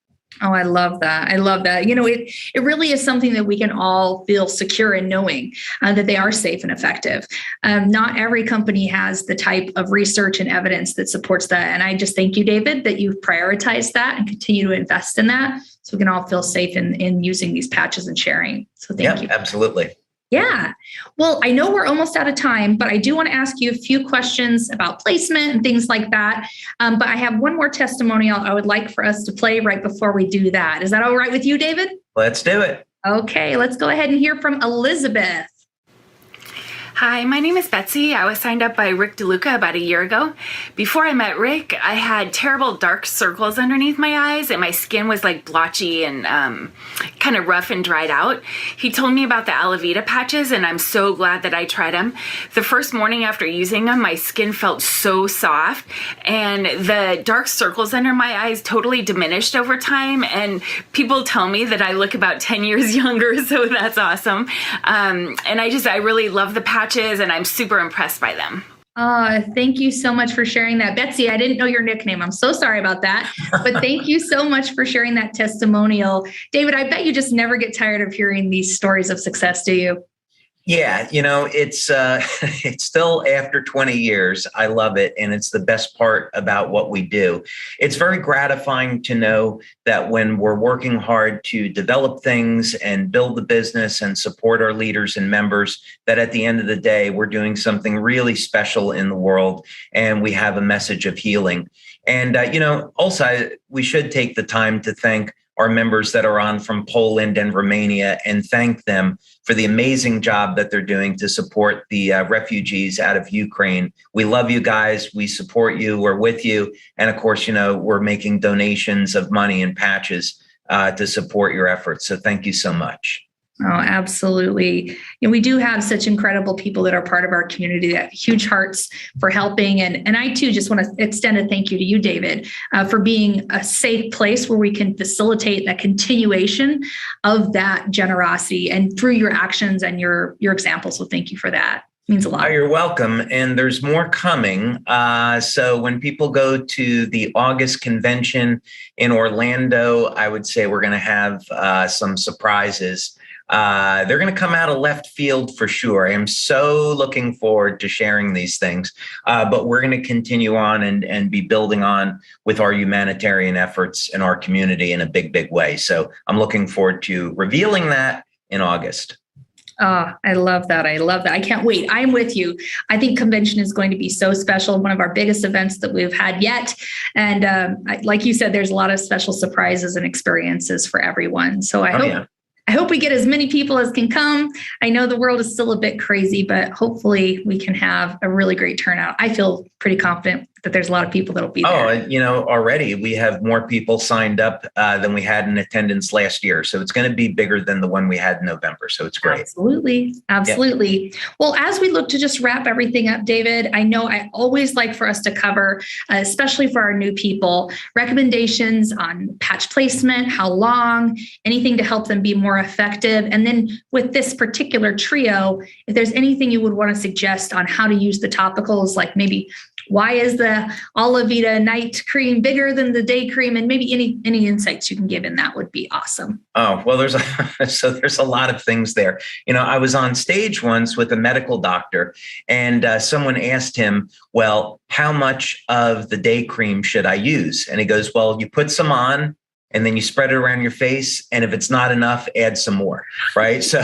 Oh, I love that. I love that. It really is something that we can all feel secure in knowing that they are safe and effective. Not every company has the type of research and evidence that supports that. And I just thank you, David, that you've prioritized that and continue to invest in that so we can all feel safe in using these patches and sharing. So thank you. Absolutely. Yeah. Well, I know we're almost out of time, but I do want to ask you a few questions about placement and things like that. But I have one more testimonial I would like for us to play right before we do that. Is that all right with you, David? Let's do it. Okay, let's go ahead and hear from Elizabeth. Hi, my name is Betsy. I was signed up by Rick DeLuca about a year ago. Before I met Rick, I had terrible dark circles underneath my eyes, and my skin was like blotchy and kind of rough and dried out. He told me about the Alavida patches, and I'm so glad that I tried them. The first morning after using them, my skin felt so soft, and the dark circles under my eyes totally diminished over time, and people tell me that I look about 10 years younger, so that's awesome. And I really love the patches, and I'm super impressed by them. Thank you so much for sharing that. Betsy, I didn't know your nickname. I'm so sorry about that. But thank you so much for sharing that testimonial. David, I bet you just never get tired of hearing these stories of success, do you? Yeah, it's still after 20 years. I love it. And it's the best part about what we do. It's very gratifying to know that when we're working hard to develop things and build the business and support our leaders and members, that at the end of the day, we're doing something really special in the world and we have a message of healing. And, also, we should take the time to thank our members that are on from Poland and Romania and thank them for the amazing job that they're doing to support the refugees out of Ukraine. We love you guys. We support you. We're with you. And of course, we're making donations of money and patches to support your efforts. So thank you so much. Oh, absolutely. We do have such incredible people that are part of our community that have huge hearts for helping. And I too just want to extend a thank you to you, David, for being a safe place where we can facilitate that continuation of that generosity and through your actions and your examples. So thank you for that. It means a lot. You're welcome. And there's more coming. So when people go to the August convention in Orlando, I would say we're going to have some surprises. They're going to come out of left field for sure. I am so looking forward to sharing these things, but we're going to continue on and be building on with our humanitarian efforts in our community in a big, big way. So I'm looking forward to revealing that in August. Oh, I love that. I love that. I can't wait. I'm with you. I think convention is going to be so special. One of our biggest events that we've had yet. And like you said, there's a lot of special surprises and experiences for everyone. So I hope we get as many people as can come. I know the world is still a bit crazy, but hopefully we can have a really great turnout. I feel pretty confident that there's a lot of people that'll be there. Already we have more people signed up than we had in attendance last year. So it's going to be bigger than the one we had in November. So it's great. Absolutely. Absolutely. Yep. Well, as we look to just wrap everything up, David, I know I always like for us to cover, especially for our new people, recommendations on patch placement, how long, anything to help them be more effective. And then with this particular trio, if there's anything you would want to suggest on how to use the topicals, like maybe why is the Alavida night cream bigger than the day cream? And maybe any insights you can give in that would be awesome. Oh, well, there's a lot of things there. I was on stage once with a medical doctor and someone asked him, well, how much of the day cream should I use? And he goes, well, you put some on and then you spread it around your face. And if it's not enough, add some more. Right. So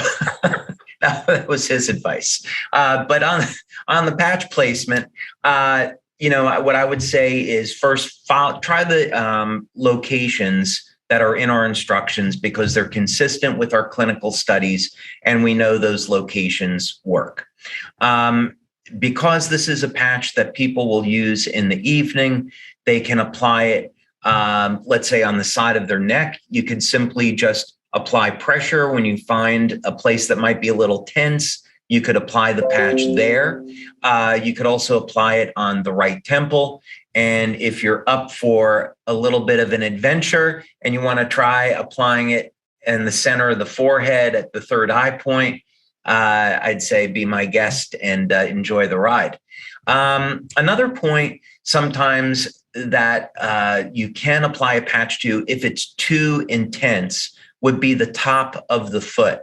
that was his advice. But on the patch placement, what I would say is first try the locations that are in our instructions because they're consistent with our clinical studies and we know those locations work. Because this is a patch that people will use in the evening, they can apply it, let's say on the side of their neck. You can simply just apply pressure when you find a place that might be a little tense. you could apply the patch there. You could also apply it on the right temple. And if you're up for a little bit of an adventure and you want to try applying it in the center of the forehead at the third eye point, I'd say be my guest and enjoy the ride. Another point sometimes that you can apply a patch to, if it's too intense, would be the top of the foot.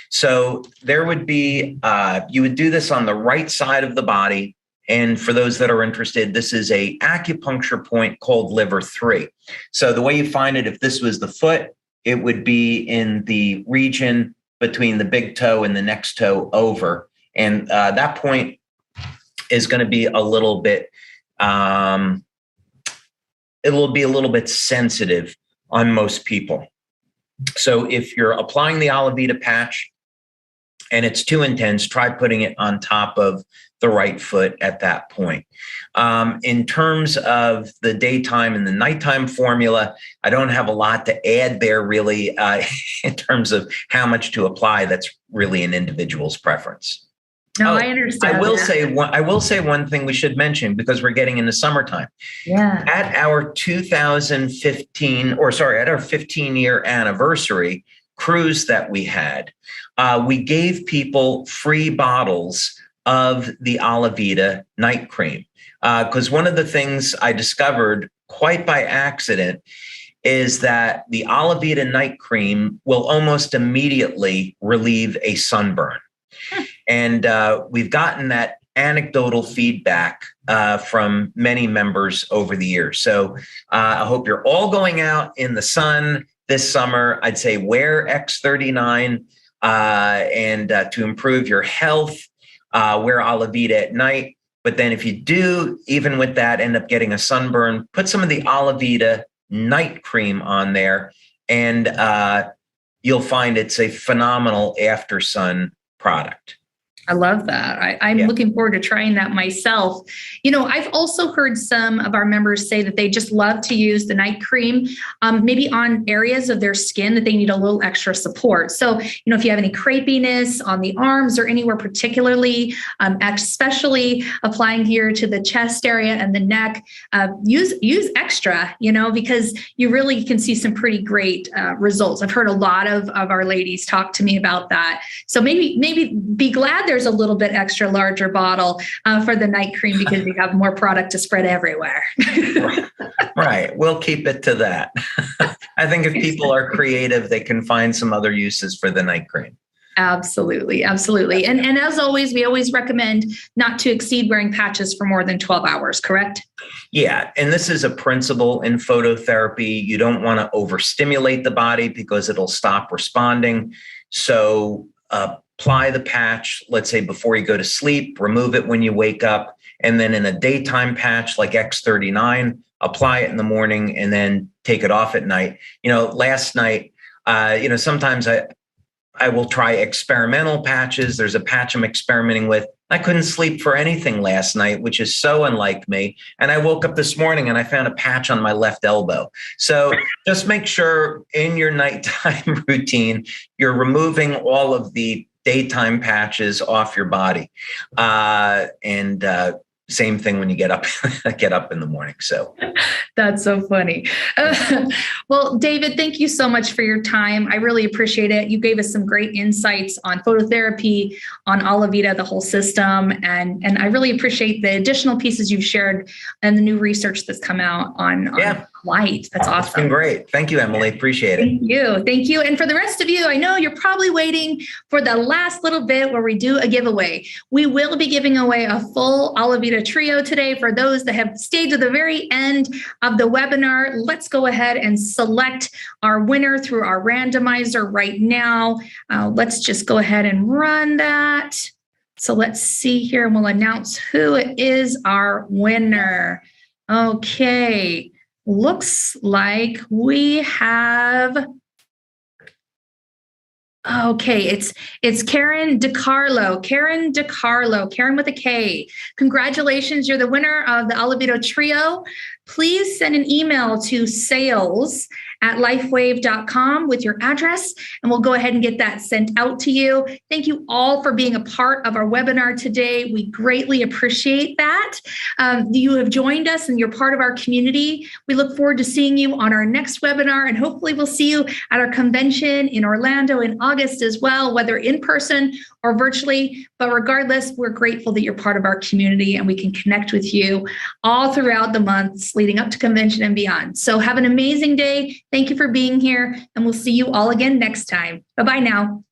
So there would be, you would do this on the right side of the body. And for those that are interested, this is a acupuncture point called liver 3. So the way you find it, if this was the foot, it would be in the region between the big toe and the next toe over. And that point is going to be a little bit, it will be a little bit sensitive on most people. So if you're applying the Alavida patch and it's too intense, try putting it on top of the right foot at that point. In terms of the daytime and the nighttime formula, I don't have a lot to add there really in terms of how much to apply. That's really an individual's preference. No, I understand. I will say one thing we should mention because we're getting into summertime. Yeah. At our 15-year anniversary cruise that we had, we gave people free bottles of the Alavida night cream. Because one of the things I discovered quite by accident is that the Alavida night cream will almost immediately relieve a sunburn. And we've gotten that anecdotal feedback from many members over the years. So I hope you're all going out in the sun this summer. I'd say wear X39 and to improve your health, wear Alavida at night. But then if you do, even with that, end up getting a sunburn, put some of the Alavida night cream on there and you'll find it's a phenomenal after sun product. I love that. I'm looking forward to trying that myself. You know, I've also heard some of our members say that they just love to use the night cream, maybe on areas of their skin that they need a little extra support. So, you know, if you have any crepiness on the arms or anywhere particularly, especially applying here to the chest area and the neck, use extra, you know, because you really can see some pretty great results. I've heard a lot of our ladies talk to me about that. So maybe be glad there's a little bit extra larger bottle for the night cream because you have more product to spread everywhere. Right. We'll keep it to that. I think if people are creative, they can find some other uses for the night cream. Absolutely. Absolutely. And as always, we always recommend not to exceed wearing patches for more than 12 hours, correct? Yeah. And this is a principle in phototherapy. You don't want to overstimulate the body because it'll stop responding. So apply the patch, let's say before you go to sleep, remove it when you wake up. And then in a daytime patch like X39, apply it in the morning and then take it off at night. You know, last night, sometimes I will try experimental patches. There's a patch I'm experimenting with. I couldn't sleep for anything last night, which is so unlike me. And I woke up this morning and I found a patch on my left elbow. So just make sure in your nighttime routine, you're removing all of the daytime patches off your body. And same thing when you get up in the morning. So that's so funny. Well, David, thank you so much for your time. I really appreciate it. You gave us some great insights on phototherapy, on Alavida, the whole system. And I really appreciate the additional pieces you've shared and the new research that's come out on light. That's awesome. It's been great. Thank you, Emily. Appreciate it. Thank you. Thank you. And for the rest of you, I know you're probably waiting for the last little bit where we do a giveaway. We will be giving away a full Alavida Trio today for those that have stayed to the very end of the webinar. Let's go ahead and select our winner through our randomizer right now. Let's just go ahead and run that. So let's see here and we'll announce who is our winner. Okay. Looks like we have, it's Karen DiCarlo. Karen DiCarlo, Karen with a K. Congratulations, you're the winner of the Alavida Trio. please send an email to sales@lifewave.com with your address, and we'll go ahead and get that sent out to you. Thank you all for being a part of our webinar today. We greatly appreciate that. You have joined us and you're part of our community. We look forward to seeing you on our next webinar, and hopefully we'll see you at our convention in Orlando in August as well, whether in person or virtually. But regardless, we're grateful that you're part of our community and we can connect with you all throughout the months leading up to convention and beyond. So have an amazing day. Thank you for being here, and we'll see you all again next time. Bye-bye now.